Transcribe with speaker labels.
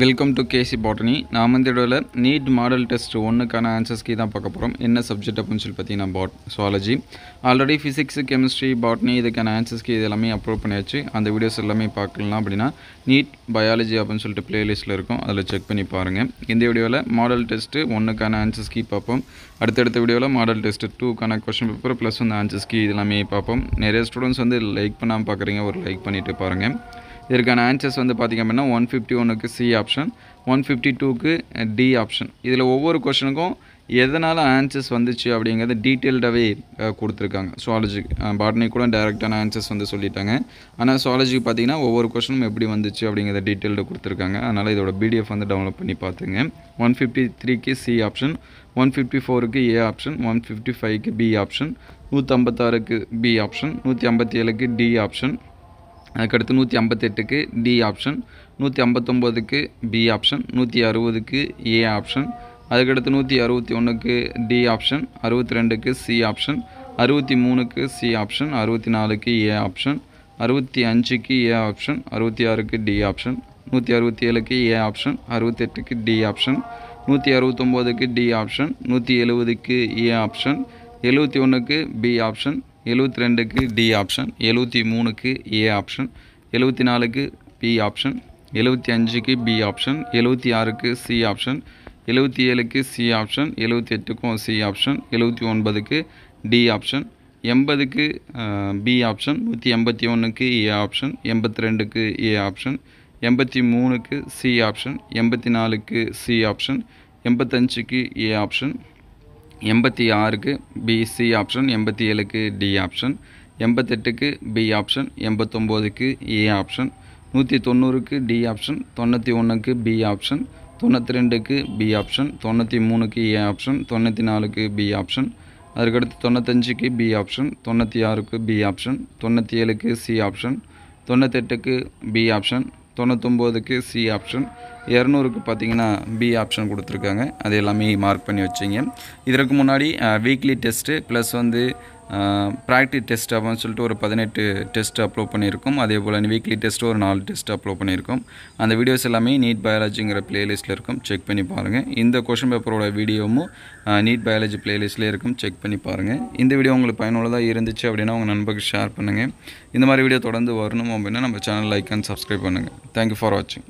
Speaker 1: Welcome to KC botany. நாம் இந்த வீடியோவில் நீட் மாடல் டெஸ்ட் 1க்கான ஆன்சர்ஸ் கீ தான் பார்க்க போகிறோம். என்ன சப்ஜெக்ட் அப்படின்னு சொல்லி பார்த்தீங்கன்னா zoology. Already physics, chemistry, botany இதுக்கான ஆன்சர்ஸ் கீ இது எல்லாமே அப்லோட் பண்ணியாச்சு. அந்த வீடியோஸ் எல்லாமே பார்க்கலாம் அப்படின்னா நீட் பயாலஜி அப்படின்னு சொல்லிட்டு பிளேலிஸ்ட்டில் இருக்கும், அதில் செக் பண்ணி பாருங்கள். இந்த வீடியோவில் மாடல் டெஸ்ட்டு 1க்கான ஆன்சர்ஸ் கீ பார்ப்போம். அடுத்தடுத்த வீடியோவில் மாடல் டெஸ்ட்டு 2க்கான கொஸ்டின் பேப்பர் ப்ளஸ் வந்து ஆன்சர்ஸ் கீ இது எல்லாமே பார்ப்போம். நிறைய ஸ்டூடெண்ட்ஸ் வந்து லைக் பண்ணாமல் பார்க்குறீங்க, ஒரு லைக் பண்ணிவிட்டு பாருங்கள். இதற்கான ஆன்சர்ஸ் வந்து பார்த்திங்க அப்படின்னா 151க்கு சி ஆப்ஷன், 152க்கு டி ஆப்ஷன். இதில் ஒவ்வொரு கொஷனுக்கும் எதனால் ஆன்சர்ஸ் வந்துச்சு அப்படிங்கிறது டீட்டெயில்டாகவே கொடுத்துருக்காங்க. சுவாலஜிக்கு, பாட்னி கூட டைரெக்டான ஆன்சர்ஸ் வந்து சொல்லிட்டாங்க. ஆனால் சுவாலஜிக்கு பார்த்திங்கன்னா ஒவ்வொரு கொஷனும் எப்படி வந்துச்சு அப்படிங்கிறத டீட்டெயில்டு கொடுத்துருக்காங்க. அதனால் இதோட பிடிஎஃப் வந்து டவுன்லோட் பண்ணி பார்த்துங்க. 153க்கு சி ஆப்ஷன், 154க்கு ஏ ஆப்ஷன், 155க்கு பி ஆப்ஷன், 156க்கு பி ஆப்ஷன், 157க்கு டி ஆப்ஷன், அதுக்கடுத்து 158க்கு டி ஆப்ஷன், 159க்கு பி ஆப்ஷன், 160க்கு ஏ ஆப்ஷன், அதுக்கடுத்து 161க்கு டி ஆப்ஷன், 62க்கு சி ஆப்ஷன், 63க்கு சி ஆப்ஷன், 64க்கு ஏ ஆப்ஷன், 65க்கு ஏ ஆப்ஷன், 66க்கு டி ஆப்ஷன், 167க்கு ஏ ஆப்ஷன், 68க்கு டி ஆப்ஷன், 169க்கு டி ஆப்ஷன், 170க்கு ஏ ஆப்ஷன், 71க்கு பி ஆப்ஷன், 72க்கு டி ஆப்ஷன், 73க்கு ஏ ஆப்ஷன், 74க்கு பி ஆப்ஷன், 75க்கு பி ஆப்ஷன், 76க்கு சி ஆப்ஷன், 77க்கு சி ஆப்ஷன், 78க்கும் சி ஆப்ஷன், 79க்கு டி ஆப்ஷன், 80க்கு பி ஆப்ஷன், 181க்கு ஏ ஆப்ஷன், 82க்கு ஏ ஆப்ஷன், 83க்கு சி ஆப்ஷன், 84க்கு சி ஆப்ஷன், 85க்கு ஏ ஆப்ஷன், 86க்கு பி சி ஆப்ஷன், 87க்கு டி ஆப்ஷன், 88க்கு பி ஆப்ஷன், 89க்கு ஏ ஆப்ஷன், 190க்கு டி ஆப்ஷன், 91க்கு பி ஆப்ஷன், 92க்கு பி ஆப்ஷன், 93க்கு ஏ ஆப்ஷன், 94க்கு பி ஆப்ஷன், அதுக்கடுத்து 95க்கு பி ஆப்ஷன், 96க்கு பி ஆப்ஷன், 97க்கு சி ஆப்ஷன், 98க்கு பி ஆப்ஷன், 99க்கு சி ஆப்ஷன், 200க்கு பார்த்தீங்கன்னா பி ஆப்ஷன் கொடுத்துருக்காங்க. அது எல்லாமே மார்க் பண்ணி வச்சிங்க. இதற்கு முன்னாடி வீக்லி டெஸ்ட்டு ப்ளஸ் வந்து ப்ராக்டிஸ் டெஸ்ட் அப்படின்னு சொல்லிட்டு ஒரு 18 டெஸ்ட் அப்லோட் பண்ணியிருக்கோம். அதே போல் வீக்லி டெஸ்ட்டு ஒரு 4 டெஸ்ட் அப்லோட் பண்ணியிருக்கோம். அந்த வீடியோஸ் எல்லாமே நீட் பயாலஜிங்கிற பிளேலிஸ்ட்டில் இருக்கும், செக் பண்ணி பாருங்கள். இந்த கொஷின் பேப்பரோட வீடியோவும் நீட் பயாலஜி பிளேலிஸ்ட்டில் இருக்கும், செக் பண்ணி பாருங்கள். இந்த வீடியோ உங்களுக்கு பயனுள்ளதாக இருந்துச்சு அப்படின்னா உங்கள் நண்பருக்கு ஷேர் பண்ணுங்கள். இந்த மாதிரி வீடியோ தொடர்ந்து வரணும் அப்படின்னா நம்ம சேனல் லைக் அண்ட் சப்ஸ்கிரைப் பண்ணுங்கள். தேங்க்யூ ஃபார் வாட்சிங்.